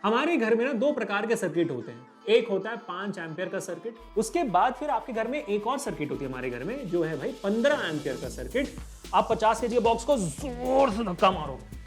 हमारे घर में ना दो प्रकार के सर्किट होते हैं। एक होता है 5 एम्पियर का सर्किट, उसके बाद फिर आपके घर में एक और सर्किट होती है हमारे घर में जो है भाई 15 एम्पियर का सर्किट। आप 50 केजी के बॉक्स को जोर से धक्का मारोगे,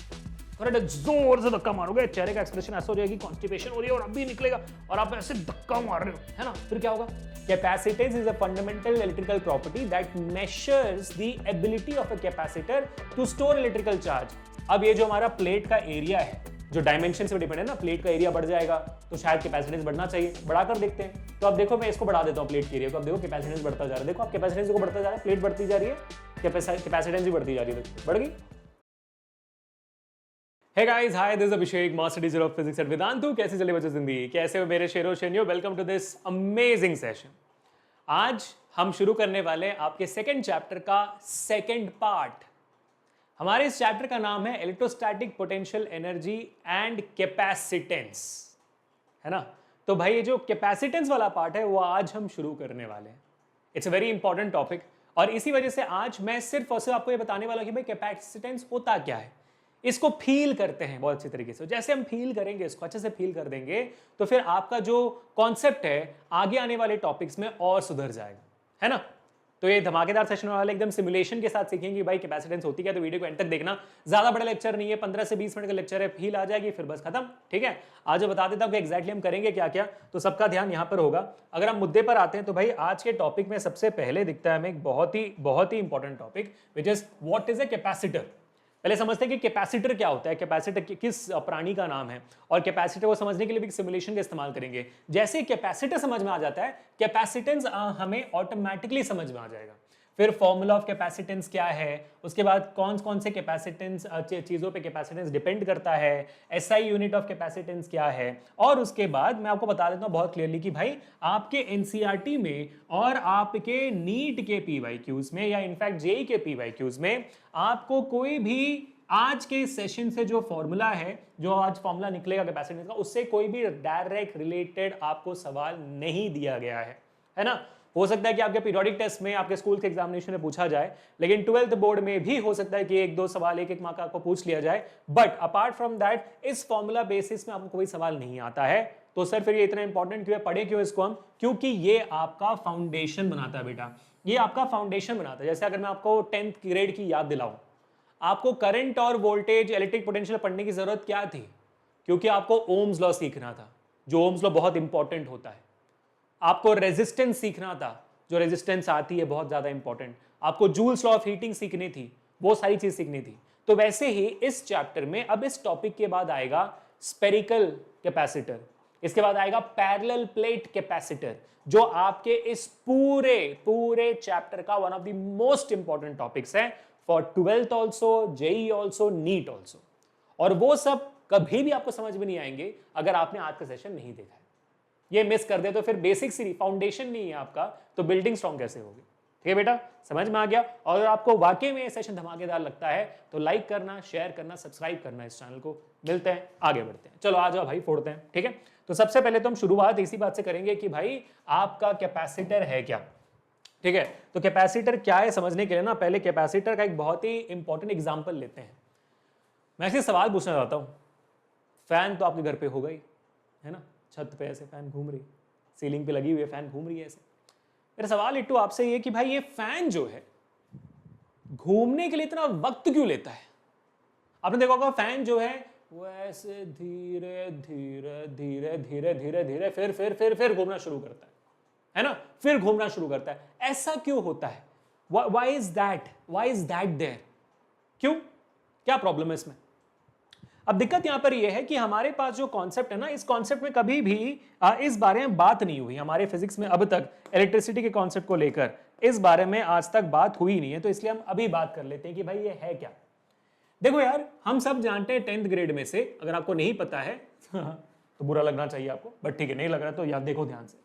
करेक्ट, जोर से धक्का मारोगे, चेहरे का एक्सप्रेशन ऐसा हो जाएगी, कॉन्स्टिपेशन हो रही है और अभी निकलेगा और आप ऐसे धक्का मार रहे हो, है ना। फिर क्या होगा? Capacitance is a fundamental electrical property that measures the ability of a capacitor to store electrical charge. अब ये जो हमारा प्लेट का एरिया है, जो डायमेंशन से डिपेंड है ना, प्लेट का एरिया बढ़ जाएगा तो शायद कैपेसिटेंस बढ़ना चाहिए, बढ़ाकर देखते हैं। तो अब देखो मैं इसको बढ़ा देता हूँ प्लेट के एरिया को, अब देखो कैपेसिटेंस बढ़ता जा रहा है, देखो आप कैपेसिटेंस को बढ़ता जा रहा है, प्लेट बढ़ती जा रही है, कैपेसिटेंस भी बढ़ती जा रही है, बढ़ गई। Hey guys, hi, this is Abhishek, Master Teacher of Physics at Vedantu। कैसे चले बच्चों जिंदगी, कैसे हो मेरे शेरों शेनियों? Welcome to this amazing session. आज हम शुरू करने वाले आपके सेकंड चैप्टर का सेकंड पार्ट। हमारे इस चैप्टर का नाम है electrostatic potential energy and capacitance, है ना। तो भाई ये जो कैपेसिटेंस वाला पार्ट है वो आज हम शुरू करने वाले हैं। It's a very important topic और इसी वजह से आज मैं सिर्फ और सिर्फ आपको ये बताने वाला हूं कि भाई कैपेसिटेंस होता क्या है, इसको फील करते हैं बहुत अच्छी तरीके से। जैसे हम फील करेंगे, इसको अच्छे से फील कर देंगे तो फिर आपका जो कॉन्सेप्ट है आगे आने वाले टॉपिक्स में और सुधर जाएगा, है ना। तो ये धमाकेदार सेशन वाला एकदम सिमुलेशन के साथ सीखेंगे भाई कैपेसिटेंस होती क्या। तो वीडियो को एंड तक देखना, ज्यादा बड़ा लेक्चर नहीं है, 15 से 20 मिनट का लेक्चर है, फील आ जाएगी फिर बस खत्म, ठीक है। आज बता देता हूं कि एग्जैक्टली हम करेंगे क्या क्या, तो सबका ध्यान यहां पर होगा। अगर हम मुद्दे पर आते हैं तो भाई आज के टॉपिक में सबसे पहले दिखता है हमें एक बहुत ही important topic which is what is a capacitor. पहले समझते हैं कि कैपेसिटर क्या होता है, कैपेसिटर किस प्राणी का नाम है, और कैपेसिटर को समझने के लिए भी सिमुलेशन का इस्तेमाल करेंगे। जैसे कैपेसिटर समझ में आ जाता है, कैपेसिटेंस हमें ऑटोमेटिकली समझ में आ जाएगा। फिर फॉर्मूला ऑफ कैपेसिटेंस क्या है, उसके बाद कौन कौन से कैपेसिटेंस चीजों पे कैपेसिटेंस डिपेंड करता है, एसआई यूनिट ऑफ कैपेसिटेंस क्या है, और उसके बाद मैं आपको बता देता हूं बहुत क्लियरली कि भाई आपके एनसीईआरटी में और आपके नीट के पीवाईक्यूज में या इनफैक्ट जेई के पीवाईक्यूज में आपको कोई भी आज के सेशन से जो फॉर्मूला है, जो आज फॉर्मूला निकलेगा कैपेसिटेंस का, उससे कोई भी डायरेक्ट रिलेटेड आपको सवाल नहीं दिया गया है ना। हो सकता है कि आपके पीरियोडिक टेस्ट में, आपके स्कूल के एग्जामिनेशन में पूछा जाए, लेकिन 12th बोर्ड में भी हो सकता है कि एक दो सवाल एक मार्क आपको पूछ लिया जाए, बट अपार्ट फ्रॉम दैट इस फॉर्मूला बेसिस में आपको कोई सवाल नहीं आता है। तो सर फिर ये इतना इंपॉर्टेंट क्यों है, पढ़े क्यों इसको हम? क्योंकि ये आपका फाउंडेशन बनाता है बेटा, ये आपका फाउंडेशन बनाता है। जैसे अगर मैं आपको 10th ग्रेड की याद दिलाऊं, आपको करंट और वोल्टेज, इलेक्ट्रिक पोटेंशियल पढ़ने की जरूरत क्या थी? क्योंकि आपको ओम्स लॉ सीखना था, जो ओम्स लॉ बहुत इंपॉर्टेंट होता है। आपको रेजिस्टेंस सीखना था, जो रेजिस्टेंस आती है बहुत ज्यादा इंपॉर्टेंट। आपको जूल्स लॉ ऑफ हीटिंग सीखनी थी, वो सारी चीज सीखनी थी। तो वैसे ही इस चैप्टर में अब इस टॉपिक के बाद आएगा स्पेरिकल कैपेसिटर, इसके बाद आएगा पैरेलल प्लेट कैपेसिटर, जो आपके इस पूरे चैप्टर का one of the most important topics है for 12th also, JEE also, NEET also. और वो सब कभी भी आपको समझ में नहीं आएंगे अगर आपने आज का सेशन नहीं देखा है। ये मिस कर दे तो फिर बेसिक सी फाउंडेशन नहीं है आपका, तो बिल्डिंग स्ट्रॉन्ग कैसे होगी? ठीक है बेटा, समझ में आ गया। और अगर आपको वाकई में ये सेशन धमाकेदार लगता है तो लाइक करना, शेयर करना, सब्सक्राइब करना इस चैनल को। मिलते हैं, आगे बढ़ते हैं। चलो आ जाओ भाई, फोड़ते हैं, ठीक है। तो सबसे पहले तो हम शुरुआत इसी बात से करेंगे कि भाई आपका कैपेसिटर है क्या, ठीक है। तो कैपेसिटर क्या है समझने के लिए ना पहले कैपेसिटर का एक बहुत ही इंपॉर्टेंट एग्जाम्पल लेते हैं। मैं ऐसे सवाल पूछना चाहता हूँ, फैन तो आपके घर पे होगा ही, है ना, छत पे ऐसे फैन घूम रही, सीलिंग पे लगी हुई है फैन घूम रही है ऐसे। मेरा सवाल इट्टू आपसे ये कि भाई ये फैन जो है घूमने के लिए इतना वक्त क्यों लेता है? आपने देखा होगा फैन जो है वो ऐसे धीरे धीरे धीरे धीरे धीरे धीरे फिर घूमना शुरू करता है ना, फिर घूमना शुरू करता है। ऐसा क्यों होता है? Why is that there? क्यों, क्या प्रॉब्लम है इसमें? अब दिक्कत यहां पर यह है कि हमारे पास जो कॉन्सेप्ट है ना, इस कॉन्सेप्ट में कभी भी इस बारे में बात नहीं हुई हमारे फिजिक्स में। अब तक इलेक्ट्रिसिटी के कॉन्सेप्ट को लेकर इस बारे में आज तक बात हुई नहीं है, तो इसलिए हम अभी बात कर लेते हैं कि भाई ये है क्या। देखो यार, हम सब जानते हैं 10th ग्रेड में से, अगर आपको नहीं पता है तो बुरा लगना चाहिए आपको, बट ठीक है, नहीं लग रहा तो याद देखो ध्यान से।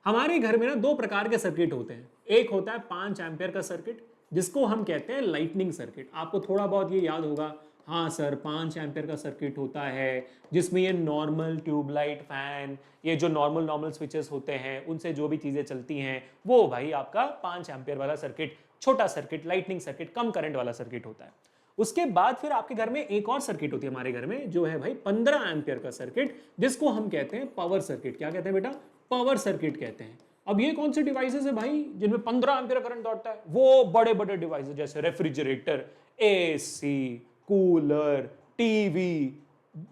हमारे घर में ना दो प्रकार के सर्किट होते हैं। एक होता है 5 एम्पियर का सर्किट, जिसको हम कहते हैं लाइटनिंग सर्किट। आपको थोड़ा बहुत ये याद होगा, हाँ सर 5 एम्पियर का सर्किट होता है जिसमें ये नॉर्मल ट्यूबलाइट फैन, ये जो नॉर्मल स्विचेस होते हैं उनसे जो भी चीजें चलती हैं, वो भाई आपका 5 एम्पियर वाला सर्किट, छोटा सर्किट, लाइटनिंग सर्किट, कम करंट वाला सर्किट होता है। उसके बाद फिर आपके घर में एक और सर्किट होती है, हमारे घर में जो है भाई 15 एम्पियर का सर्किट, जिसको हम कहते हैं पावर सर्किट। क्या कहते हैं बेटा? पावर सर्किट कहते हैं। अब ये कौन से डिवाइसेस है भाई जिनमें 15 एम्पियर करंट दौड़ता है? वो बड़े बड़े डिवाइसेस जैसे refrigerator, AC, cooler, TV,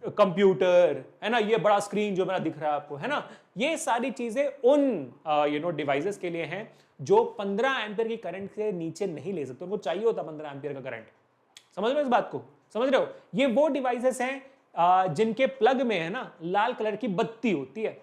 computer, है ना, ये बड़ा स्क्रीन जो मेरा दिख रहा है आपको, है ना, ये सारी चीजें उन डिवाइसेस के लिए हैं जो 15 एम्पियर की करंट से नीचे नहीं ले सकते, उनको चाहिए होता 15 एम्पियर का करंट। समझ रहे हो इस बात को? समझ रहे हो? ये वो डिवाइसेस हैं जिनके प्लग में है ना लाल कलर की बत्ती होती है।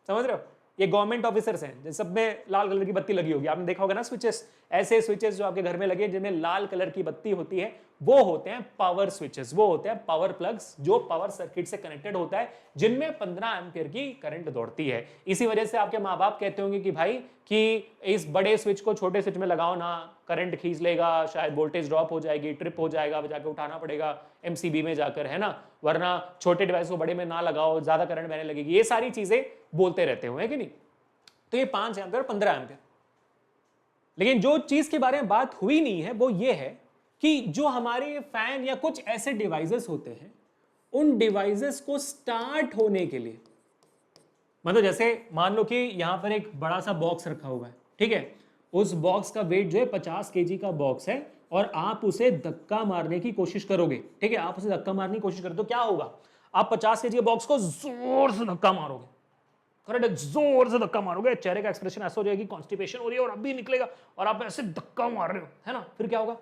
समझ रहे हो? ये गवर्नमेंट ऑफिसर्स हैं, जिन सब में लाल कलर की बत्ती लगी होगी, आपने देखा होगा ना स्विचेस, ऐसे स्विचेस जो आपके घर में लगे जिनमें लाल कलर की बत्ती होती है, वो होते हैं पावर स्विचेस, वो होते हैं पावर प्लग्स जो पावर सर्किट से कनेक्टेड होता है, जिनमें 15 एम्पियर की करंट दौड़ती है। इसी वजह से आपके माँ बाप कहते होंगे कि भाई कि इस बड़े स्विच को छोटे स्विच में लगाओ ना, करंट खींच लेगा, शायद वोल्टेज ड्रॉप हो जाएगी, ट्रिप हो जाएगा, जाके उठाना पड़ेगा एमसीबी में जाकर, है ना, वरना छोटे डिवाइस को बड़े में ना लगाओ, ज्यादा करंट बहने लगेगी। ये सारी चीजें बोलते रहते हुए कि नहीं? तो ये 5 एम्पियर, 15 एम्पियर। लेकिन जो चीज के बारे में बात हुई नहीं है वो ये है कि जो हमारे फैन या कुछ ऐसे डिवाइसेस होते हैं, उन डिवाइसेस को स्टार्ट होने के लिए, मतलब जैसे मान लो कि यहां पर एक बड़ा सा बॉक्स रखा हुआ है, ठीक है, उस बॉक्स का वेट जो है 50 केजी का बॉक्स है, और आप उसे धक्का मारने की कोशिश करोगे, ठीक है, आप उसे धक्का मारने की कोशिश करोगे तो क्या होगा? आप 50 केजी के बॉक्स को जोर से धक्का मारोगे, करेक्ट, जोर से धक्का मारोगे, चेहरे का एक्सप्रेशन ऐसा हो जाएगी, कॉन्स्टिपेशन हो रही है और अभी निकलेगा, और आप ऐसे धक्का मार रहे हो, है ना, फिर क्या होगा?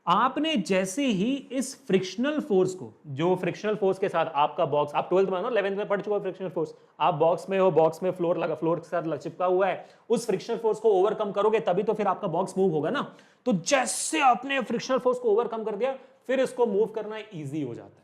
आपने जैसे ही इस फ्रिक्शनल फोर्स को, जो फ्रिक्शनल फोर्स के साथ आपका बॉक्स, आप 12th में हो, 11th में पढ़ चुके हो फ्रिक्शनल फोर्स, आप बॉक्स में हो, बॉक्स में फ्लोर लगा, फ्लोर के साथ चिपका हुआ है, उस फ्रिक्शनल फोर्स को ओवरकम करोगे तभी तो फिर आपका बॉक्स मूव होगा ना। तो जैसे आपने फ्रिक्शनल फोर्स को ओवरकम कर दिया, फिर इसको मूव करना इजी हो जाता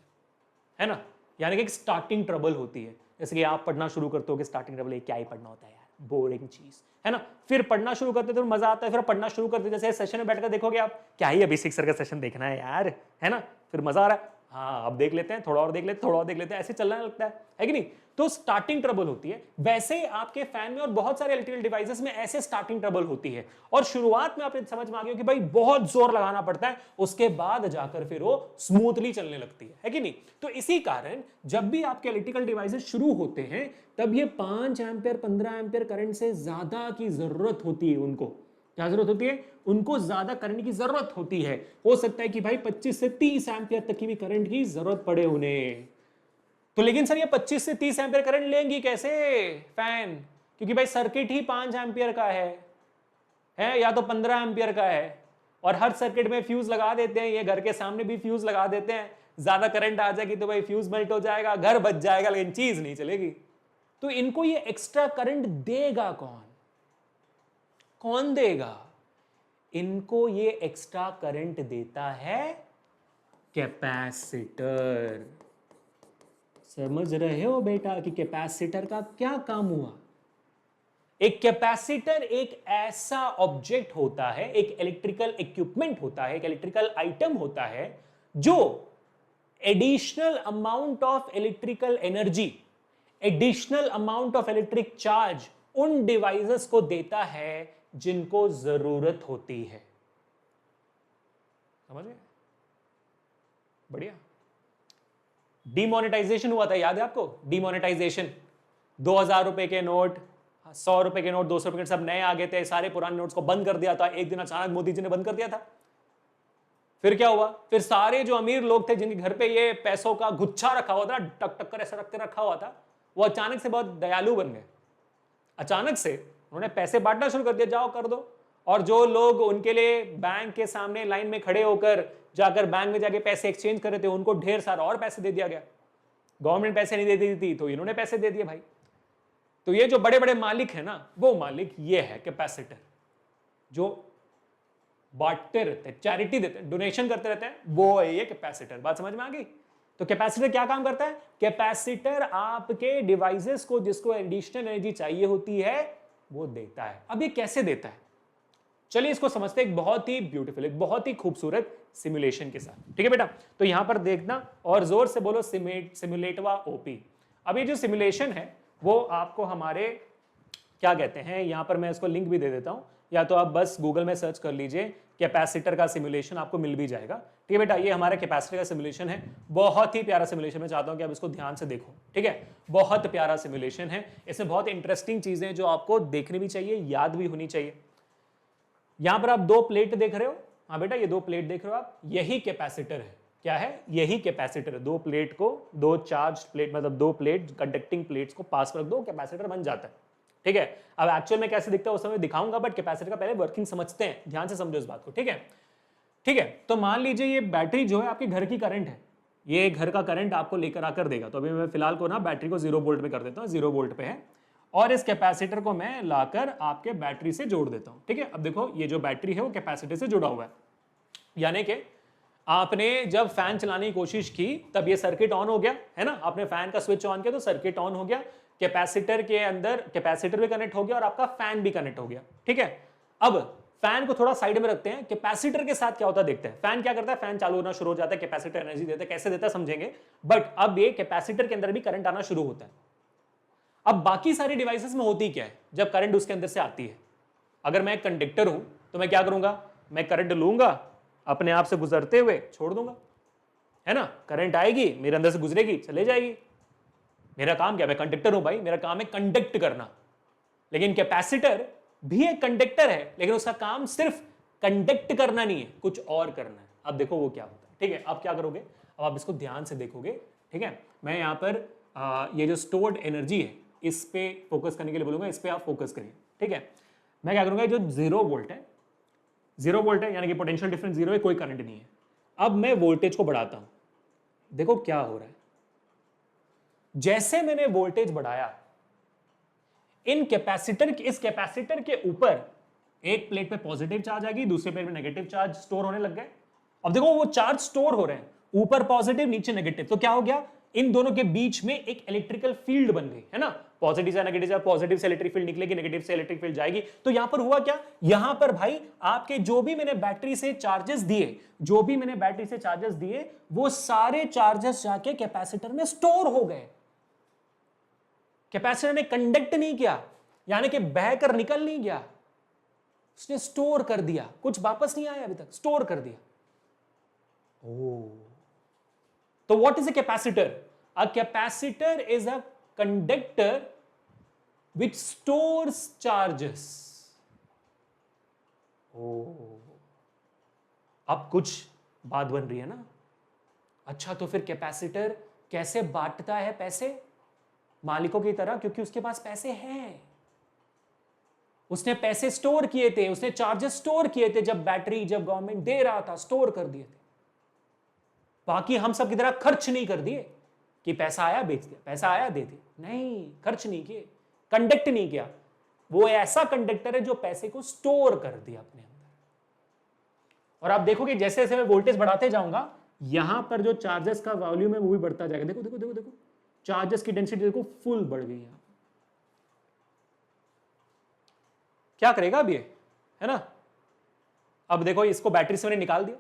है ना, यानी कि एक स्टार्टिंग ट्रबल होती है। जैसे कि आप पढ़ना शुरू करते हो कि स्टार्टिंग ट्रबल, क्या ही पढ़ना होता है यार, बोरिंग चीज, है ना, फिर पढ़ना शुरू करते तो मजा आता है, फिर पढ़ना शुरू करते जैसे सेशन में बैठकर देखोगे आप, क्या ही अभी सिक्सर का सेशन देखना है यार, है ना, फिर मजा आ रहा है, हाँ अब देख लेते हैं, थोड़ा और देख लेते हैं, थोड़ा और देख लेते हैं, ऐसे चलने लगता है कि नहीं? तो स्टार्टिंग ट्रबल होती है। वैसे आपके फैन में और बहुत सारे इलेक्ट्रिकल डिवाइसेस में ऐसे स्टार्टिंग ट्रबल होती है, और शुरुआत में आपने समझ में आ गया कि भाई बहुत जोर लगाना पड़ता है, उसके बाद जाकर फिर वो स्मूथली चलने लगती है कि नहीं? तो इसी कारण जब भी आपके इलेक्ट्रिकल डिवाइसेस शुरू होते हैं, तब ये 5 एम्पियर 15 एम्पियर करंट से ज्यादा की जरूरत होती है। उनको क्या जरूरत होती है? उनको ज्यादा करंट की जरूरत होती है। हो सकता है कि भाई 25 से 30 एम्पियर तक की भी करंट की जरूरत पड़े उन्हें। तो लेकिन सर ये 25 से 30 एम्पियर करंट लेंगी कैसे फैन? क्योंकि भाई सर्किट ही 5 एम्पियर का है या तो 15 एम्पियर का है, और हर सर्किट में फ्यूज लगा देते हैं, ये घर के सामने भी फ्यूज लगा देते हैं, ज्यादा करंट आ जाएगी तो भाई फ्यूज मेल्ट हो जाएगा, घर बच जाएगा, लेकिन चीज नहीं चलेगी। तो इनको ये एक्स्ट्रा करंट देगा कौन? कौन देगा इनको? ये एक्स्ट्रा करंट देता है कैपेसिटर। समझ रहे हो बेटा कि कैपेसिटर का क्या काम हुआ? एक कैपेसिटर एक ऐसा ऑब्जेक्ट होता है, एक इलेक्ट्रिकल इक्विपमेंट होता है, एक इलेक्ट्रिकल आइटम होता है जो additional amount of electrical energy, additional amount of electric charge उन डिवाइसेस को देता है जिनको जरूरत होती है। समझ गए? बढ़िया। डीमोनेटाइजेशन हुआ था, याद है आपको? डीमोनेटाइजेशन, 2000 रुपए के नोट, 100 रुपए के नोट, 200 रुपए के सब नए आ गए थे, सारे पुराने नोट्स को बंद कर दिया था एक दिन, अचानक मोदी जी ने बंद कर दिया था। फिर क्या हुआ? फिर सारे जो अमीर लोग थे जिनके घर पे ये पैसों का गुच्छा रखा हुआ था, टक टक कर ऐसा रखते रखा हुआ था, वो अचानक से बहुत दयालु बन गए। अचानक से उन्होंने पैसे बांटना शुरू कर दिया, जाओ कर दो। और जो लोग उनके लिए बैंक के सामने लाइन में खड़े होकर जाकर बैंक में जाके पैसे एक्सचेंज कर रहे थे, उनको ढेर सारा और पैसे दे दिया गया। गवर्नमेंट पैसे नहीं देती थी तो इन्होंने पैसे दे दिए भाई। तो ये जो बड़े बड़े मालिक है ना, वो मालिक ये है कैपेसिटर, जो बांटते रहते हैं, चैरिटी देते हैं, डोनेशन करते रहते हैं, वो है ये कैपेसिटर। बात समझ में आ गई? तो कैपेसिटर क्या काम करता है? कैपेसिटर आपके डिवाइसेस को जिसको एडिशनल एनर्जी चाहिए होती है वो देता है। अब ये कैसे देता है? चलिए इसको समझते हैं एक बहुत ही ब्यूटीफुल, एक बहुत ही खूबसूरत सिमुलेशन के साथ। ठीक है बेटा? तो यहां पर देखना और जोर से बोलो सिमुलेटवा ओपी। अब ये जो सिमुलेशन है वो आपको हमारे क्या कहते हैं, यहां पर मैं इसको लिंक भी दे देता हूं, या तो आप बस गूगल में सर्च कर लीजिए कैपेसिटर का सिमुलेशन, आपको मिल भी जाएगा। ठीक है बेटा, ये हमारा कैपेसिटर का सिमुलेशन है, बहुत ही प्यारा सिमुलेशन। मैं चाहता हूं कि आप इसको ध्यान से देखो। ठीक है, बहुत प्यारा सिमुलेशन है, इसमें बहुत इंटरेस्टिंग चीजें हैं जो आपको देखनी भी चाहिए, याद भी होनी चाहिए। यहां पर आप दो प्लेट देख रहे हो, हाँ बेटा ये दो प्लेट देख रहे हो आप, यही कैपेसिटर है। क्या है? यही कैपेसिटर है। दो प्लेट को, दो चार्ज प्लेट मतलब दो प्लेट कंडक्टिंग प्लेट्स को पास रख दो, कैपेसिटर बन जाता है। ठीक है, अब एक्चुअल में कैसे दिखता है उस समय दिखाऊंगा, बट कैपेसिटर का पहले वर्किंग समझते हैं, ध्यान से समझो इस बात को। ठीक है, ठीक है, तो मान लीजिए ये बैटरी जो है आपके घर की करंट है, ये घर का करंट आपको लेकर आकर देगा। तो अभी मैं फिलहाल को ना बैटरी को 0 वोल्ट पे कर देता हूँ, 0 वोल्ट पे है, और इस कैपेसिटर को मैं लाकर आपके बैटरी से जोड़ देता हूँ। ठीक है, अब देखो ये जो बैटरी है वो कैपेसिटर से जुड़ा हुआ है, यानी कि आपने जब फैन चलाने की कोशिश की तब ये सर्किट ऑन हो गया है ना, आपने फैन का स्विच ऑन किया तो सर्किट ऑन हो गया, कैपेसिटर के अंदर कैपेसिटर भी कनेक्ट हो गया और आपका फैन भी कनेक्ट हो गया। ठीक है, अब फैन को थोड़ा साइड में रखते हैं, कैपेसिटर के साथ क्या होता है देखते हैं। फैन क्या करता है? फैन चालू होना शुरू हो जाता है, कैपेसिटर एनर्जी देता है, कैसे देता है समझेंगे, बट अब ये कैपेसिटर के अंदर भी करंट आना शुरू होता है। अब बाकी सारी डिवाइसेस में होती क्या है जब करंट उसके अंदर से आती है? अगर मैं एक कंडक्टर हूं तो मैं क्या करूंगा, मैं करंट लूंगा, अपने आप से गुजरते हुए छोड़ दूंगा, है ना, करंट आएगी मेरे अंदर से गुजरेगी चले जाएगी। मेरा काम क्या, मैं कंडक्टर हूं भाई, मेरा काम है कंडक्ट करना। लेकिन कैपेसिटर भी एक कंडक्टर है, लेकिन उसका काम सिर्फ कंडक्ट करना नहीं है, कुछ और करना है। अब देखो वो क्या होता है। ठीक है, अब क्या करोगे, अब आप इसको ध्यान से देखोगे। ठीक है, मैं यहां पर ये जो स्टोर्ड एनर्जी है इस पे फोकस करने के लिए बोलूंगा, इस पे आप फोकस करिए। ठीक है, मैं क्या करूंगा, जो 0 वोल्ट है, 0 वोल्ट है यानी कि पोटेंशियल डिफरेंस 0 है, कोई करंट नहीं है। अब मैं वोल्टेज को बढ़ाता हूं, देखो क्या हो रहा है। जैसे मैंने वोल्टेज बढ़ाया, इस कैपेसिटर के ऊपर एक प्लेट पे पॉजिटिव चार्ज आ गई, दूसरे प्लेट में नेगेटिव चार्ज स्टोर होने लग गए। अब देखो वो चार्ज स्टोर हो रहे हैं, ऊपर पॉजिटिव नीचे नेगेटिव, तो क्या हो गया, इन दोनों के बीच में एक इलेक्ट्रिकल फील्ड बन गई, है ना। पॉजिटिव से नेगेटिव, पॉजिटिव से इलेक्ट्रिक फील्ड निकलेगी, नेगेटिव से इलेक्ट्रिक फील्ड जाएगी। तो यहां पर हुआ क्या, यहां पर भाई आपके जो भी मैंने बैटरी से चार्जेस दिए, वो सारे चार्जेस जाके कैपेसिटर में स्टोर हो गए। कैपेसिटर ने कंडक्ट नहीं किया, यानी कि बहकर निकल नहीं गया, उसने स्टोर कर दिया, कुछ वापस नहीं आया अभी तक, स्टोर कर दिया। तो what is a capacitor? A capacitor is a conductor which stores charges. अब कुछ बात बन रही है ना। अच्छा, तो फिर कैपेसिटर कैसे बांटता है पैसे? मालिकों की तरह, क्योंकि उसके पास पैसे हैं, उसने पैसे स्टोर किए थे, उसने चार्जेस स्टोर किए थे, जब गवर्नमेंट दे रहा था स्टोर कर दिए थे। बाकी हम सब की तरह खर्च नहीं कर दिए कि पैसा आया बेच दिया, पैसा आया दे दिया, नहीं, खर्च नहीं किए, कंडक्ट नहीं किया। वो ऐसा कंडक्टर है जो पैसे को स्टोर कर दिया अपने अंदर। और आप देखोगे जैसे जैसे मैं वोल्टेज बढ़ाते जाऊंगा, यहां पर जो चार्जेस का वॉल्यूम है वो भी बढ़ता जाएगा। देखो देखो देखो देखो, चार्जेस की डेंसिटी देखो फुल बढ़ गई है। क्या करेगा अब ये, है ना। अब देखो इसको बैटरी से मैंने निकाल दिया,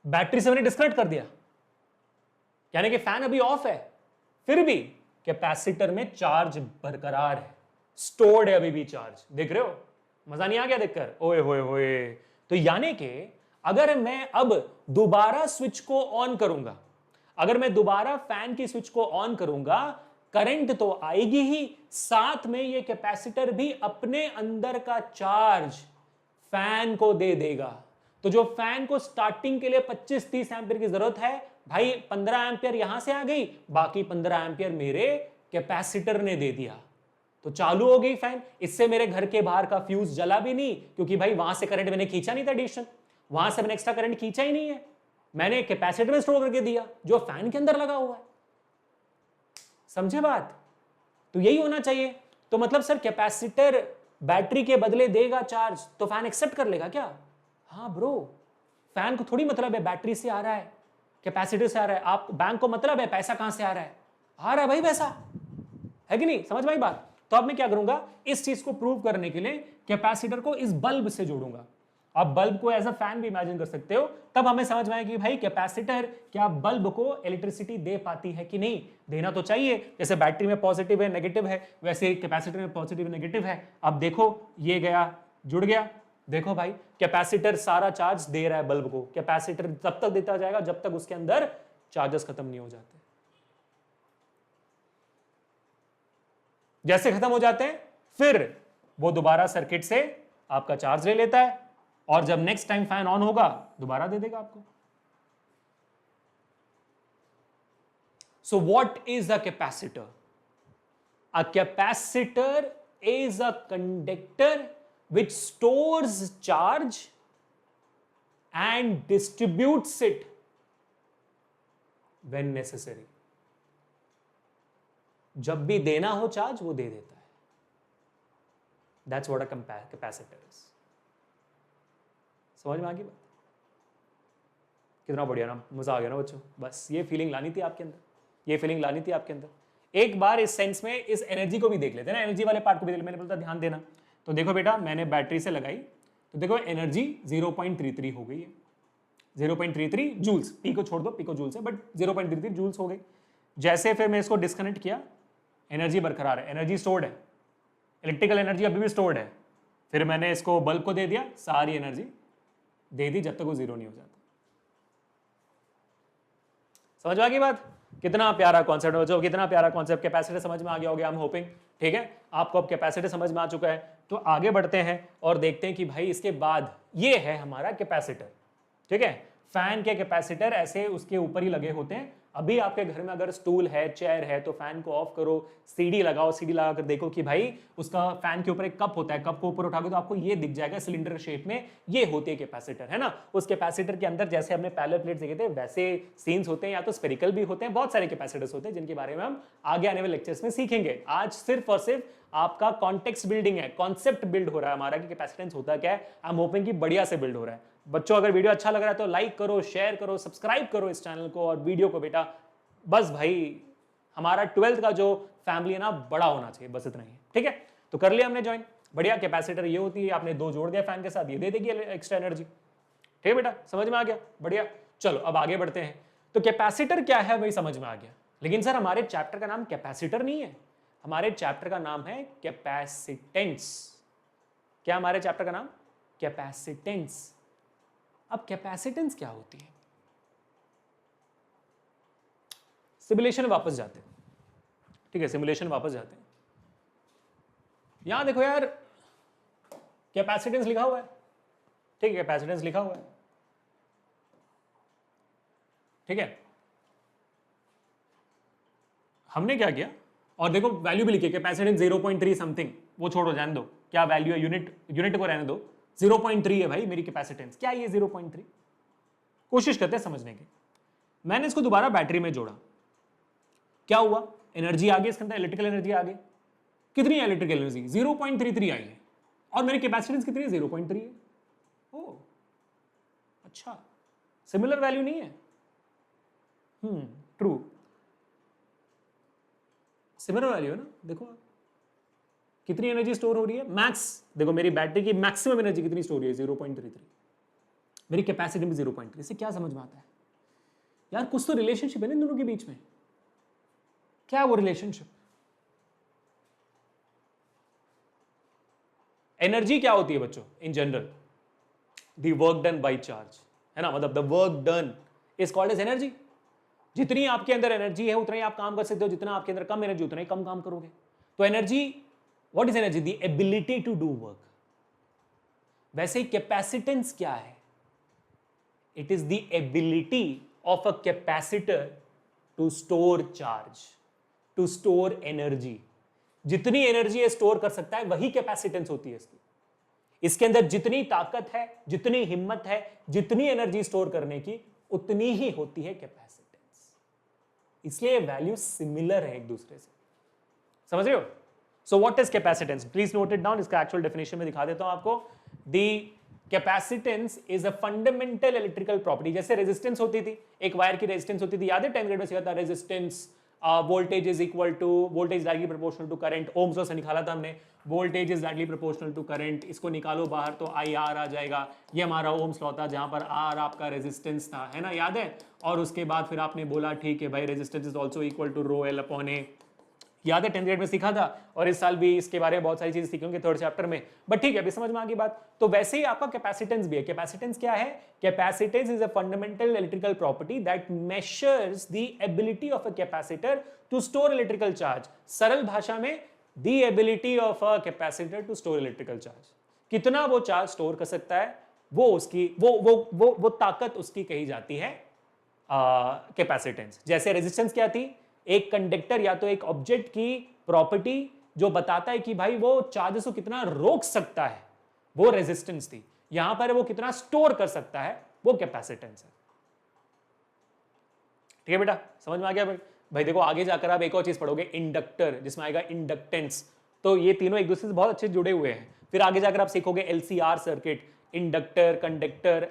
बैटरी से मैंने डिस्कनेक्ट कर दिया, यानी कि फैन अभी ऑफ है, फिर भी कैपेसिटर में चार्ज बरकरार है, स्टोर्ड है अभी भी चार्ज। देख रहे हो, मजा नहीं आ गया देखकर? ओए होए होए। तो यानी कि अगर मैं अब दोबारा स्विच को ऑन करूंगा, अगर मैं दोबारा फैन की स्विच को ऑन करूंगा, करंट तो आएगी ही, साथ में ये कैपेसिटर भी अपने अंदर का चार्ज फैन को दे देगा। तो जो फैन को स्टार्टिंग के लिए 25-30 एम्पियर की जरूरत है, भाई 15 एम्पियर यहां से आ गई, बाकी 15 एम्पियर मेरे कैपेसिटर ने दे दिया, तो चालू हो गई फैन। इससे मेरे घर के बाहर का फ्यूज जला भी नहीं, क्योंकि भाई वहां से करंट मैंने खींचा नहीं था एडिशन, वहां से मैंने एक्स्ट्रा करंट खींचा ही नहीं है, मैंने कैपेसिटर में स्टोर करके दिया जो फैन के अंदर लगा हुआ है। समझे बात? तो यही होना चाहिए। तो मतलब सर कैपेसिटर बैटरी के बदले देगा चार्ज, तो फैन एक्सेप्ट कर लेगा क्या? हाँ ब्रो, फैन को थोड़ी मतलब है बैटरी से आ रहा है, कैपेसिटर से आ रहा है। आप बैंक को मतलब है पैसा कहां से आ रहा है? आ रहा है भाई पैसा, है कि नहीं? समझ भाई बात? तो अब मैं क्या करूंगा, इस चीज को प्रूव करने के लिए कैपेसिटर को इस बल्ब से जोड़ूंगा। आप बल्ब को एज अ फैन भी इमेजिन कर सकते हो, तब हमें समझ में आएगी कि भाई कैपेसिटर क्या बल्ब को इलेक्ट्रिसिटी दे पाती है कि नहीं। देना तो चाहिए, जैसे बैटरी में पॉजिटिव है नेगेटिव है, वैसे कैपेसिटर में पॉजिटिव नेगेटिव है। अब देखो ये गया, जुड़ गया, देखो भाई, कैपेसिटर सारा चार्ज दे रहा है बल्ब को, कैपेसिटर तब तक देता जाएगा जब तक उसके अंदर चार्जेस खत्म नहीं हो जाते। जैसे खत्म हो जाते हैं फिर वो दोबारा सर्किट से आपका चार्ज ले लेता है, और जब नेक्स्ट टाइम फैन ऑन होगा दोबारा दे देगा आपको। सो what is a capacitor? A capacitor is a conductor which stores charge and distributes it when necessary. जब भी देना हो चार्ज वो दे देता है। That's what a capacitor is. समझ में आ गई बात? कितना बढ़िया ना, मजा आ गया ना बच्चों। बस ये फीलिंग लानी थी आपके अंदर, ये फीलिंग लानी थी आपके अंदर। एक बार इस सेंस में इस एनर्जी को भी देख लेते हैं ना, एनर्जी वाले पार्ट को भी देख लेते। मैंने बोलता ध्यान देना। तो देखो बेटा, मैंने बैटरी से लगाई तो देखो एनर्जी 0.33 हो गई है, 0.33 जूल्स। पी को छोड़ दो, पी को जूल्स है, बट 0.33 जूल्स हो गई। जैसे फिर मैं इसको डिस्कनेक्ट किया, एनर्जी बरकरार है, एनर्जी स्टोर्ड है, इलेक्ट्रिकल एनर्जी अभी भी स्टोर्ड है। फिर मैंने इसको बल्ब को दे दिया, सारी एनर्जी दे दी जब तक वो जीरो नहीं हो जाता। समझ में आ गई बात? कितना प्यारा कॉन्सेप्ट बच्चों, कितना प्यारा कॉन्सेप्ट। कैपेसिटर समझ में आ गया होगा, आई एम होपिंग। ठीक है, आपको अब कैपेसिटर समझ में आ चुका है। तो आगे बढ़ते हैं और देखते हैं कि भाई इसके बाद ये है हमारा कैपेसिटर। ठीक है, फैन के कैपेसिटर ऐसे उसके ऊपर ही लगे होते हैं। अभी आपके घर में अगर स्टूल है, चेयर है, तो फैन को ऑफ करो, सीडी लगाओ, सीडी लगा कर देखो कि भाई उसका फैन के ऊपर एक कप होता है, कप को ऊपर उठाओगे तो आपको ये दिख जाएगा सिलेंडर शेप में, ये होती है कैपेसिटर, है ना। उस कैपेसिटर के अंदर जैसे हमने पैरेलल प्लेट्स देखे थे वैसे सीन्स होते हैं, या तो स्फेरिकल भी होते हैं, बहुत सारे कैपेसिटर्स होते हैं जिनके बारे में हम आगे आने वाले लेक्चर्स में सीखेंगे। आज सिर्फ और सिर्फ आपका कॉन्टेक्स्ट बिल्डिंग है, कॉन्सेप्ट बिल्ड हो रहा है हमारा कि कैपेसिटेंस होता क्या है। आई एम होपिंग कि बढ़िया से बिल्ड हो रहा है। बच्चों अगर वीडियो अच्छा लग रहा है तो लाइक करो, शेयर करो, सब्सक्राइब करो इस चैनल को और वीडियो को बेटा। बस भाई हमारा 12th का जो फैमिली है ना बड़ा होना चाहिए, बस इतना ही। ठीक है, तो कर लिया हमने ज्वाइन, बढ़िया। कैपेसिटर ये होती है, आपने दो जोड़ दिया फैन के साथ, ये दे देगी एक्स्ट्रा एनर्जी। ठीक है बेटा, समझ में आ गया, बढ़िया। चलो अब आगे बढ़ते हैं। तो कैपेसिटर क्या है वही समझ में आ गया, लेकिन सर हमारे चैप्टर का नाम कैपेसिटर नहीं है, हमारे चैप्टर का नाम है कैपेसिटेंस। क्या हमारे चैप्टर का नाम? कैपेसिटेंस। अब कैपेसिटेंस क्या होती है? सिमुलेशन वापस जाते हैं। ठीक है, सिमुलेशन वापस जाते हैं। यहां देखो यार, कैपेसिटेंस लिखा हुआ है। ठीक है, कैपेसिटेंस लिखा हुआ है। ठीक है, हमने क्या किया, और देखो वैल्यू भी लिखी है, कैपेसिटेंस 0.3 समथिंग, वो छोड़ो, जान दो क्या वैल्यू है, यूनिट को रहने दो। 0.3 है भाई मेरी कैपेसिटेंस। क्या ये 0.3? कोशिश करते हैं समझने की। मैंने इसको दोबारा बैटरी में जोड़ा, क्या हुआ? एनर्जी आ गई इसके अंदर, इलेक्ट्रिकल एनर्जी आ गई। कितनी है इलेक्ट्रिकल एनर्जी? 0.33 आई है, और मेरी कैपेसिटेंस कितनी है? 0.3 है। ओ अच्छा, सिमिलर वैल्यू नहीं है। ट्रू, सिमिलर वैल्यू है ना। देखो कितनी एनर्जी स्टोर हो रही है, मैक्स। देखो मेरी बैटरी की मैक्सिमम एनर्जी कितनी स्टोर हो रही है? 0.33। मेरी कैपेसिटी भी 0.3। इससे क्या समझ में आता है यार? कुछ तो रिलेशनशिप है ना इन दोनों के बीच में। क्या वो रिलेशनशिप? एनर्जी क्या होती है बच्चों in general? The work done by charge, है ना। मतलब the work done is called as energy. जितनी आपके अंदर एनर्जी है उतना ही आप काम कर सकते हो, जितना आपके अंदर कम एनर्जी उतना ही कम काम करोगे। तो energy, what is energy? The ability to do work. वैसे ही कैपेसिटेंस क्या है? It is the ability of a capacitor to store charge, to store energy. जितनी एनर्जी ये स्टोर कर सकता है वही कैपेसिटेंस होती है इसकी। इसके अंदर जितनी ताकत है, जितनी हिम्मत है, जितनी एनर्जी स्टोर करने की, उतनी ही होती है कैपेसिटेंस। इसलिए वैल्यू सिमिलर है एक दूसरे से। समझ रहे हो? So what is capacitance? Please note it down. इसका एक्चुअल डेफिनेशन में दिखा देता हूं आपको। The capacitance is a fundamental electrical property. जैसे रेजिस्टेंस होती थी, एक वायर की रेजिस्टेंस होती थी, याद है 10th ग्रेड में सीखा था। Resistance voltage is equal to, voltage directly proportional to current. Ohm's law से निकाला था हमने, voltage is directly proportional to current. इसको निकालो बाहर तो आई आर आ जाएगा। ये हमारा ओम्स लॉ था, जहां पर आर आपका रेजिस्टेंस था, है ना, याद है। और उसके बाद फिर आपने बोला ठीक है भाई, resistance is also equal to rho L upon A. याद है 10th ग्रेड में सीखा था, और इस साल भी इसके बारे में बहुत सारी चीजें सीखी होंगे 3rd चैप्टर में, बट ठीक है अभी समझ में आ गई बात। तो वैसे ही आपका कैपेसिटेंस भी है। कैपेसिटेंस क्या है? Capacitance is a fundamental electrical property that measures the ability of a capacitor to store electrical charge. सरल भाषा में the ability of a capacitor to store electrical charge, कितना वो चार्ज स्टोर कर सकता है, वो उसकी वो ताकत उसकी कही जाती है कैपेसिटेंस। जैसे रेजिस्टेंस क्या थी? एक कंडक्टर या तो एक ऑब्जेक्ट की प्रॉपर्टी जो बताता है कि भाई वो चार्जेस को कितना रोक सकता है, वो रेजिस्टेंस थी। यहां पर वो कितना स्टोर कर सकता है, वो कैपेसिटेंस है। ठीक है बेटा, समझ में आ गया भाई? देखो आगे जाकर आप एक और चीज पढ़ोगे, इंडक्टर, जिसमें आएगा इंडक्टेंस। तो ये तीनों एक दूसरे से बहुत अच्छे जुड़े हुए हैं। फिर आगे जाकर आप सीखोगे LCR circuit, inductor, conductor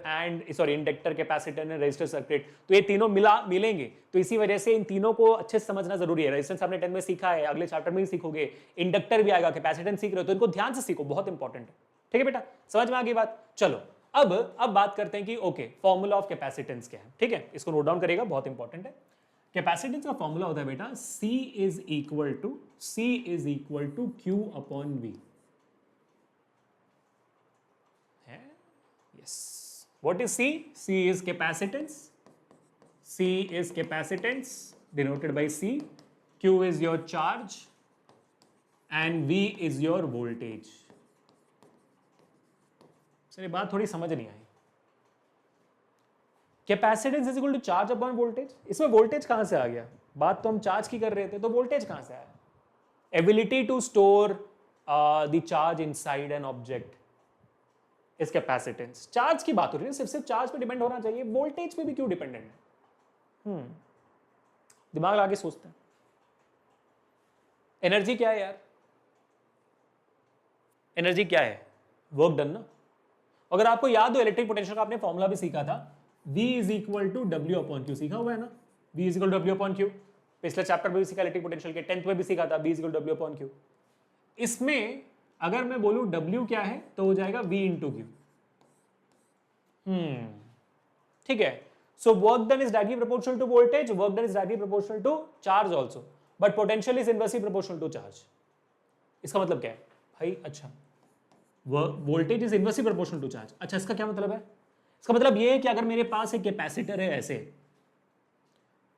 inductor, capacitor and resistor circuit. तो ये तीनों मिलेंगे। तो इसी वजह से इन तीनों को अच्छे से समझना जरूरी है। रेजिस्टेंस आपने 10 में सीखा है, अगले चैप्टर में ही सीखोगे। इंडक्टर भी आएगा, कैपेसिटेंस सीख रहे हो तो इनको ध्यान से सीखो, बहुत इंपॉर्टेंट है। ठीक है बेटा, समझ में आ गई बात? चलो अब बात करते हैं कि ओके फॉर्मूला ऑफ कैपेसिटेंस क्या है। ठीक है, इसको नोट डाउन करेगा, बहुत इंपॉर्टेंट है। कैपेसिटेंस का फॉर्मूला होता है बेटा C is equal to Q upon V। What is C? C is capacitance. C is capacitance denoted by C. Q is your charge and V is your voltage. Sir ये बात थोड़ी समझ नहीं आई। Capacitance is equal to charge upon voltage. इसमें voltage कहां से आ गया? बात तो हम चार्ज की कर रहे थे, तो वोल्टेज कहां से आया? Ability to store the charge inside an object is capacitance. Charge की बात हो रही है, सिर्फ चार्ज पे डिपेंड होना चाहिए, वोल्टेज पे भी क्यों डिपेंडेंट है? दिमाग आगे सोचते हैं। एनर्जी क्या है यार? एनर्जी क्या है? वर्क डन ना। अगर आपको याद हो इलेक्ट्रिक पोटेंशियल का आपने फॉर्मूला भी सीखा था, V is equal to W upon Q, सीखा हुआ है ना? V is equal to W upon Q, पिछले चैप्टर में भी सीखा, इलेक्ट्रिक पोटेंशियल के 10th में भी सीखा था, V is equal to W upon Q. इसमें अगर मैं बोलूं W क्या है तो हो जाएगा V इंटू क्यू। ठीक है। So work done is directly proportional to voltage, work done is directly proportional to charge also, but potential is inversely proportional to charge. इसका मतलब क्या है भाई? अच्छा, voltage is inversely proportional to charge. अच्छा, इसका क्या मतलब है? इसका मतलब ये है कि अगर मेरे पास एक कैपेसिटर है ऐसे,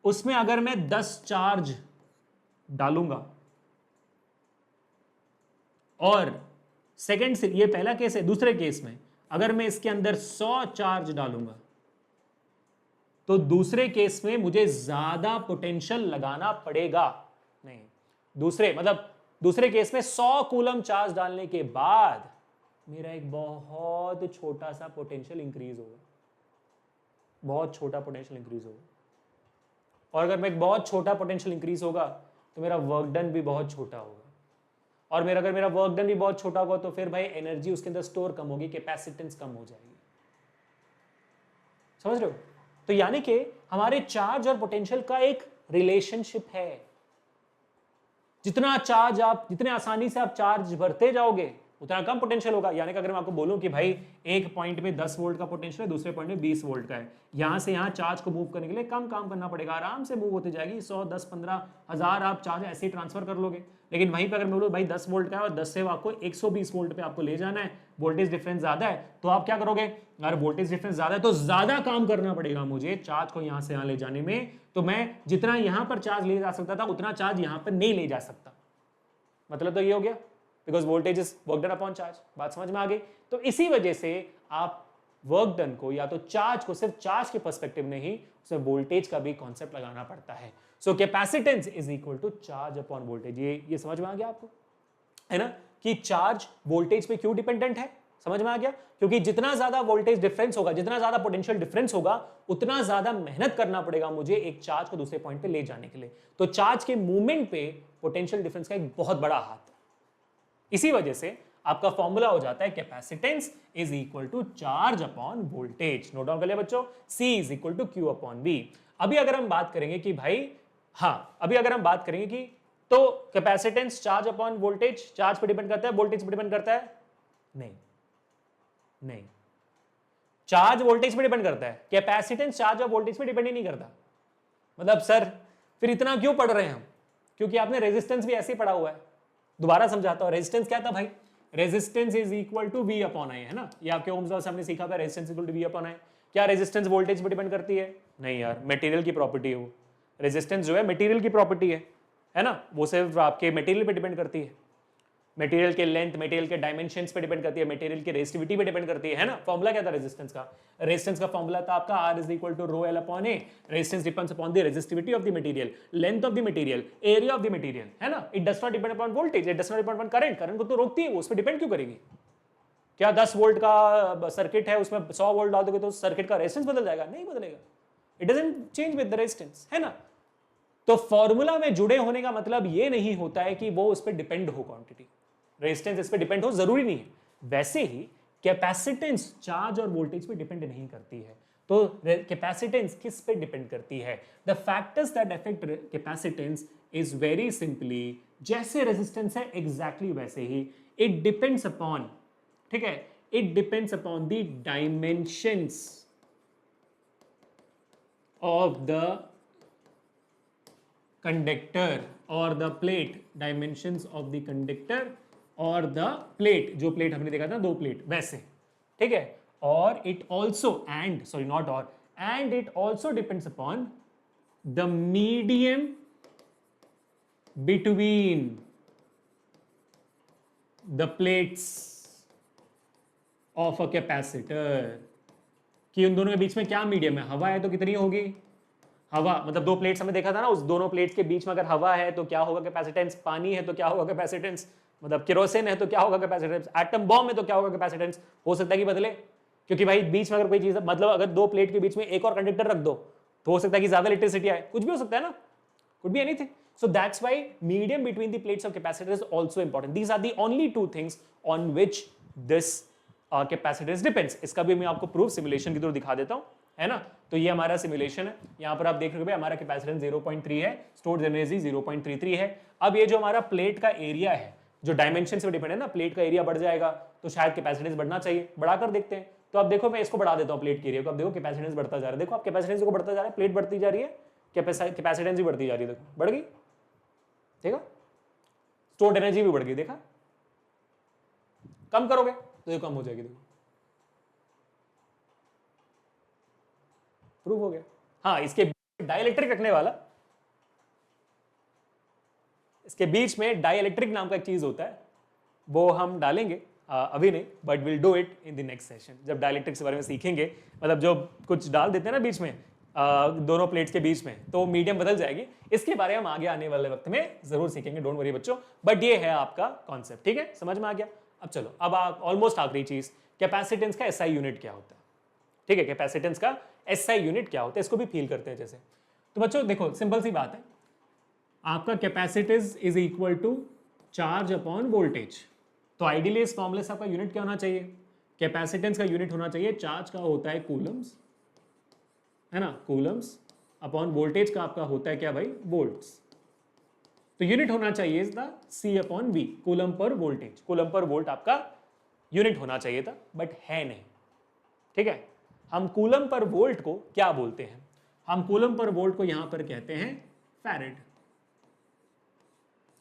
उसमें अगर मैं 10 चार्ज डालूंगा, और सेकंड से, ये पहला केस है, दूसरे केस में अगर मैं इसके अंदर 100 चार्ज डालूंगा, तो दूसरे केस में मुझे ज्यादा पोटेंशियल लगाना पड़ेगा। नहीं, दूसरे केस में 100 कूलम चार्ज डालने के बाद मेरा एक बहुत छोटा सा पोटेंशियल इंक्रीज होगा, बहुत छोटा पोटेंशियल इंक्रीज होगा। और अगर मैं एक बहुत छोटा पोटेंशियल इंक्रीज होगा तो मेरा वर्क डन भी बहुत छोटा होगा, और अगर मेरा वर्क डन भी बहुत छोटा होगा तो फिर भाई एनर्जी उसके अंदर स्टोर कम होगी, कैपेसिटेंस कम हो जाएगी। समझ रहे हो? तो यानी कि हमारे चार्ज और पोटेंशियल का एक रिलेशनशिप है। जितने आसानी से आप चार्ज भरते जाओगे उतना कम पोटेंशियल होगा। यानी कि अगर मैं आपको बोलूं कि भाई एक पॉइंट में 10 वोल्ट का पोटेंशियल है, दूसरे पॉइंट में 20 वोल्ट का है, यहां से यहां चार्ज को मूव करने के लिए कम काम करना पड़ेगा, आराम से मूव होती जाएगी, 100, 10, 15 हजार आप चार्ज ऐसे ही ट्रांसफर कर लोगे। लेकिन वहीं पर अगर मैं बोलूं भाई 10 वोल्ट का है और 10 से आपको 120 वोल्ट पे आपको ले जाना है, वोल्टेज डिफरेंस ज्यादा है, तो आप क्या करोगे? अगर वोल्टेज डिफरेंस ज्यादा है तो ज्यादा काम करना पड़ेगा मुझे चार्ज को यहां से यहां ले जाने में। तो मैं जितना यहां पर चार्ज ले जा सकता था उतना चार्ज यहां पर नहीं ले जा सकता। मतलब तो ये हो गया, because voltage is work done upon charge. बात समझ में आ गई? तो इसी वजह से आप वर्क डन को या तो चार्ज को सिर्फ चार्ज के पर्सपेक्टिव में ही, उसमें वोल्टेज का भी कॉन्सेप्ट लगाना पड़ता है। So capacitance is equal to charge upon voltage. ये समझ में आ गया आपको, है ना? कि चार्ज वोल्टेज पे क्यों डिपेंडेंट है, समझ में आ गया? क्योंकि जितना ज्यादा वोल्टेज डिफरेंस होगा, जितना ज्यादा पोटेंशियल डिफरेंस होगा, उतना ज्यादा मेहनत करना पड़ेगा मुझे एक चार्ज को दूसरे पॉइंट पे ले जाने के लिए। तो चार्ज के मूवमेंट पे पोटेंशियल डिफरेंस का एक बहुत बड़ा हाथ है। इसी वजह से आपका फॉर्मूला हो जाता है capacitance is equal to charge upon voltage. Note down कर लिया बच्चों? C is equal to Q upon V। अभी अगर हम बात करेंगे कि भाई, अभी अगर हम बात करेंगे कि तो capacitance charge upon voltage, charge पे डिपेंड करता है, वोल्टेज पे डिपेंड करता है? नहीं, चार्ज वोल्टेज पे डिपेंड करता है, कैपेसिटेंस चार्ज और वोल्टेज पे डिपेंड ही नहीं करता। मतलब सर फिर इतना क्यों पढ़ रहे हैं हम? क्योंकि आपने रेजिस्टेंस भी ऐसे ही पढ़ा हुआ है। दोबारा समझाता हूं, रेजिस्टेंस क्या था भाई? Resistance is equal to V upon I, है ना? ये आपके ओम्स लॉ से हमने सीखा था, resistance equal to V upon I. क्या रेजिस्टेंस वोल्टेज पर डिपेंड करती है? नहीं यार, मटेरियल की प्रॉपर्टी है वो। रेजिस्टेंस जो है मटेरियल की प्रॉपर्टी है ना? वो सिर्फ आपके मटेरियल पे डिपेंड करती है, मटेरियल के लेंथ, मटेरियल के डायमेंशंस पे डिपेंड करती है, मटेरियल की रेजिस्टिविटी पे डिपेंड करती है ना? फॉर्मूला क्या था रेजिस्टेंस का? रेजिस्टेंस का फॉर्मूला था आपका R is equal to rho L upon A. Resistance depends upon the resistivity of the material, length of the material, area of the material, है ना? It does not depend upon voltage, it does not depend upon current. Current को तो रोकती है वो, उस पर depend क्यों करेगी? क्या 10 वोल्ट का सर्किट है, उसमें 100 वोल्ट डाल दोगे तो सर्किट का रेजिस्टेंस बदल जाएगा? नहीं बदलेगा। It doesn't change with the resistance, है ना? तो फॉर्मूला में जुड़े होने का मतलब ये नहीं होता है कि वो उस पर डिपेंड हो, क्वांटिटी, रेजिस्टेंस इस पे डिपेंड हो, जरूरी नहीं है। वैसे ही कैपेसिटेंस चार्ज और वोल्टेज पे डिपेंड नहीं करती है। तो कैपेसिटेंस किस पे डिपेंड करती है? The factors that affect capacitance is very simply, जैसे रेजिस्टेंस है एग्जैक्टली वैसे ही, इट डिपेंड्स अपॉन, ठीक है, it depends upon the dimensions of the conductor और the plate, dimensions of the conductor और द प्लेट, जो प्लेट हमने देखा था 2 प्लेट वैसे, ठीक है। और it also and sorry not और and it also depends upon the medium between the plates of a capacitor, कि उन दोनों के बीच में क्या मीडियम है? हवा है तो कितनी होगी? हवा मतलब 2 प्लेट्स हमने देखा था ना, उस दोनों प्लेट्स के बीच में अगर हवा है तो क्या होगा कैपेसिटेंस? पानी है तो क्या होगा कैपेसिटेंस? मतलब केरोसिन है तो क्या होगा कैपेसिटेंस? एटम बॉम्ब है तो क्या होगा कैपेसिटेंस? हो सकता है कि बदले, क्योंकि भाई बीच में अगर कोई चीज, मतलब अगर 2 प्लेट के बीच में एक और कंडक्टर रख दो तो हो सकता है कि ज्यादा इलेक्ट्रिसिटी आए, कुछ भी हो सकता है ना, could be anything. So that's why medium between the plates of capacitor is also important. These are the only 2 things on which this capacitance depends. इसका भी मैं आपको प्रूफ सिमुलेशन की तरह दिखा देता हूं, है ना? तो ये हमारा सिमुलेशन है, यहां पर आप देख रहे हो हमारा कैपेसिटेंस 0.3 है, स्टोर्ड एनर्जी 0.33 है। अब ये जो हमारा प्लेट का एरिया है, जो डायमेंशन से डिपेंड है ना, प्लेट का एरिया बढ़ जाएगा तो शायद कैपेसिटेंस बढ़ना चाहिए, बढ़ाकर देखते हैं। तो आप देखो मैं इसको बढ़ा देता हूं प्लेट के एरिया को, आप देखो कैपेसिटेंस बढ़ता जा रहा है, देखो आप कैपेसिटेंस को बढ़ता जा रहा है, प्लेट बढ़ती जा रही है, कैपेसिटेंस भी बढ़ती जा रही है, देखो बढ़ गई, देखा? स्टोर्ड एनर्जी भी बढ़ गई, देखा? कम करोगे तो ये कम हो जाएगी, देखो प्रूफ हो गया। हाँ, इसके डाइलेक्ट्रिक रखने वाला, इसके बीच में डाइलेक्ट्रिक नाम का एक चीज होता है, वो हम डालेंगे अभी नहीं, but will do it in the next session, जब डाइलेक्ट्रिक के बारे में सीखेंगे। मतलब जो कुछ डाल देते हैं ना बीच में, दोनों प्लेट्स के बीच में, तो मीडियम बदल जाएगी। इसके बारे में हम आगे आने वाले वक्त में जरूर सीखेंगे, डोंट वरी बच्चों, बट ये है आपका कॉन्सेप्ट, ठीक है, समझ में आ गया? अब चलो, अब ऑलमोस्ट आखिरी चीज, कैपेसिटेंस का एसआई यूनिट क्या होता है, ठीक है? कैपेसिटेंस का एसआई यूनिट क्या होता है, इसको भी फील करते हैं जैसे। तो बच्चों देखो, सिंपल सी बात है, आपका capacitance is equal to charge upon voltage. तो आइडियली इस फॉर्मूले से आपका यूनिट क्या होना चाहिए? कैपेसिटेंस का यूनिट होना चाहिए, चार्ज का होता है कूलम्स, है ना, कूलम्स, अपॉन वोल्टेज का आपका होता है क्या भाई? वोल्ट्स। तो यूनिट होना चाहिए is the C upon V, coulomb per voltage, coulomb per volt आपका यूनिट होना चाहिए था, बट है नहीं, ठीक है? हम कूलम पर वोल्ट को क्या बोलते हैं? हम कूलम पर वोल्ट को यहां पर कहते हैं फैरेड।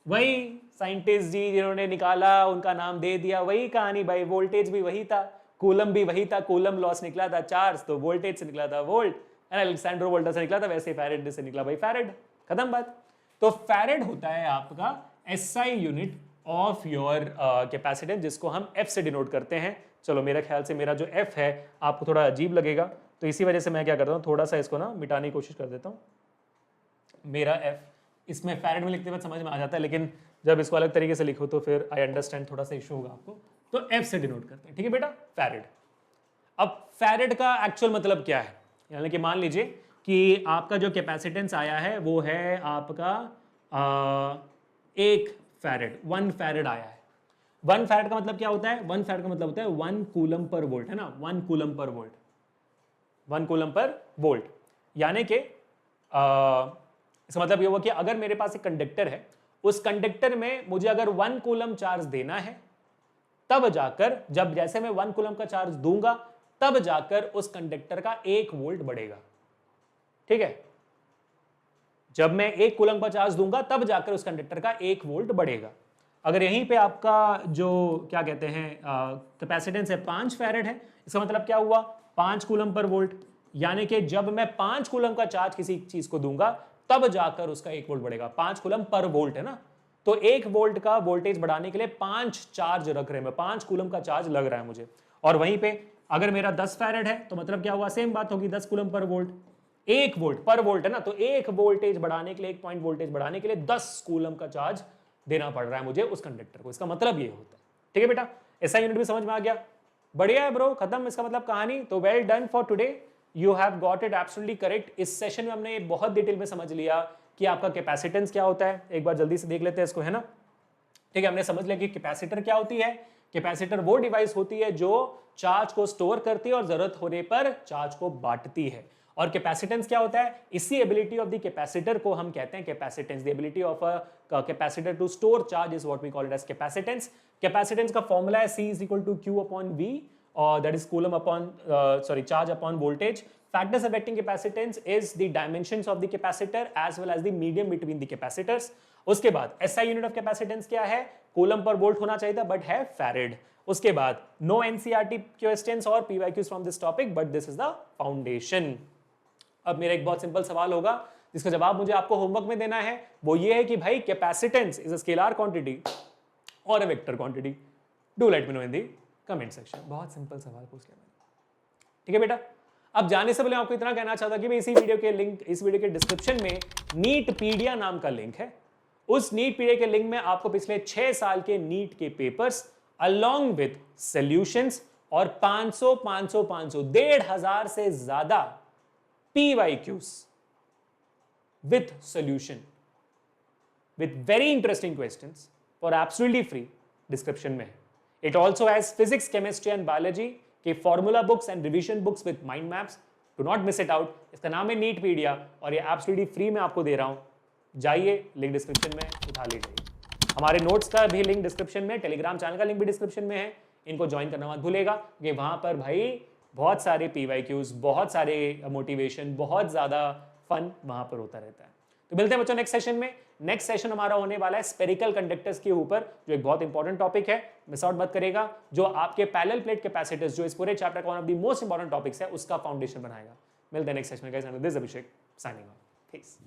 वही साइंटिस्ट जी जिन्होंने निकाला, उनका नाम दे दिया, वही कहानी भाई, वोल्टेज भी वही था, कूलम भी वही था, कूलम लॉस निकला था चार्ज, तो वोल्टेज से निकला था वोल्ट, अलेक्जेंड्रो वोल्टा से निकला था, वैसे फैरेड से निकला भाई फैरेड, खत्म बात। तो फैरेड होता है आपका SI unit of your capacitance, जिसको हम एफ से डिनोट करते हैं। चलो मेरे ख्याल से मेरा जो एफ है आपको थोड़ा अजीब लगेगा, तो इसी वजह से मैं क्या करता हूँ, थोड़ा सा इसको ना मिटाने की कोशिश कर देता हूँ। मेरा एफ इसमें फैरेड में लिखते वक्त समझ में आ जाता है, लेकिन जब इसको अलग तरीके से लिखो तो फिर आई अंडरस्टैंड थोड़ा सा इशू होगा आपको। तो एफ से डिनोट करते हैं, ठीक है बेटा, फैरेड। अब फैरेड का एक्चुअल मतलब क्या है? यानी कि मान लीजिए कि आपका जो कैपेसिटेंस आया है वो है आपका 1 फैरेड, 1 फैरेड आया है। 1 फैरेड का मतलब क्या होता है? 1 फैरेड का मतलब होता है 1 कूलम पर वोल्ट, है ना, 1 coulomb per volt, 1 coulomb per volt. यानी कि इसका मतलब ये हुआ कि अगर मेरे पास एक कंडक्टर है, उस कंडक्टर में मुझे अगर 1 कूलम चार्ज देना है, तब जाकर, जब जैसे मैं 1 कूलम का चार्ज दूंगा, तब जाकर उस कंडक्टर का 1 वोल्ट बढ़ेगा, ठीक है? जब मैं 1 कूलम का चार्ज दूंगा तब जाकर उस कंडक्टर का 1 वोल्ट बढ़ेगा। अगर यहीं पे आपका जो क्या कहते हैं कैपेसिटेंस है 5 फैरेड है, इसका मतलब क्या हुआ 5 कूलम पर वोल्ट, यानी कि जब मैं 5 कूलम का चार्ज किसी चीज को दूंगा तब जाकर उसका 1 वोल्ट बढ़ेगा। 5 कूलम पर वोल्ट है ना, तो 1 वोल्ट का वोल्टेज बढ़ाने के लिए 5 चार्ज रख रहे हैं, 5 कूलम का चार्ज लग रहा है मुझे। और वहीं पे अगर मेरा 10 फैरेड है तो मतलब क्या हुआ, सेम बात होगी, 10 कूलम पर वोल्ट, 1 वोल्ट पर वोल्ट है ना, तो 1 वोल्टेज बढ़ाने के लिए, 1 पॉइंट वोल्टेज बढ़ाने के लिए 10 कूलम का चार्ज देना पड़ रहा है मुझे उस कंडक्टर को। इसका मतलब ये होता है। ठीक है बेटा, ऐसा यूनिट भी समझ में आ गया, बढ़िया है ब्रो, खत्म इसका मतलब कहानी। तो well done for today, you have got it absolutely correct. इस सेशन में हमने बहुत डिटेल में समझ लिया कि आपका कैपेसिटेंस क्या होता है। एक बार जल्दी से देख लेते हैं इसको, है ना। ठीक है, हमने समझ लिया कि कैपेसिटर क्या होती है। कैपेसिटर वो डिवाइस होती है जो चार्ज को स्टोर करती है और जरूरत होने पर चार्ज को बांटती है। और कैपेसिटेंस क्या होता है, इसी एबिलिटी ऑफ द कैपेसिटर को हम कहते हैं capacitance. The ability of a capacitor to store charge is what we call it as capacitance. Capacitance का फॉर्मूला है C is equal to Q upon V, or that is coulomb upon charge upon voltage. Factors affecting capacitance is the dimensions of the capacitor as well as the medium between the capacitors. उसके बाद SI unit of capacitance क्या है, coulomb per volt होना चाहिए था but है farad. उसके बाद नो NCERT क्वेश्चंस और PYQs from this topic, but this is the foundation. अब मेरा एक बहुत सिंपल सवाल होगा जिसका जवाब मुझे आपको होमवर्क में देना है, वो ये है कि भाई capacitance is a scalar quantity और a vector quantity. Do let me know in the comment section. बहुत सिंपल सवाल पूछ लिया मैंने। ठीक है बेटा, अब जाने से पहले आपको इतना कहना चाहता कि इसी वीडियो के लिंक, इस वीडियो के डिस्क्रिप्शन में नीटपीडिया नाम का लिंक है। उस नीटपीडिया के लिंक में आपको पिछले 6 साल के नीट के पेपर्स अलोंग विद सॉल्यूशंस और 500 1,500 से ज्यादा PYQs with solution with very interesting questions for absolutely free description में है। It also has physics, chemistry and biology के formula books and revision books with mind maps. Do not miss it out. इसका नाम है नीटपीडिया और ये absolutely free में आपको दे रहा हूं। जाइए, लिंक डिस्क्रिप्शन में उठा लीजिए। हमारे नोट्स का भी लिंक डिस्क्रिप्शन में, टेलीग्राम चैनल का लिंक भी डिस्क्रिप्शन में है, इनको ज्वाइन करना मत भूलेगा कि वहां पर भाई बहुत सारे PYQs, बहुत सारे मोटिवेशन, बहुत ज़्यादा फन वहाँ पर होता रहता है। तो मिलते हैं बच्चों नेक्स्ट सेशन में। नेक्स्ट सेशन हमारा होने वाला है स्पेरिकल कंडक्टर्स के ऊपर, जो एक बहुत इंपॉर्टेंट टॉपिक है, मिस आउट मत करेगा, जो आपके पैरेलल प्लेट कैपेसिटर्स, जो इस पूरे चैप्टर का one of the most important topics है, उसका फाउंडेशन बनाएगा। मिलते हैं नेक्स्ट सेशन में guys, this is Abhishek signing off. Piece.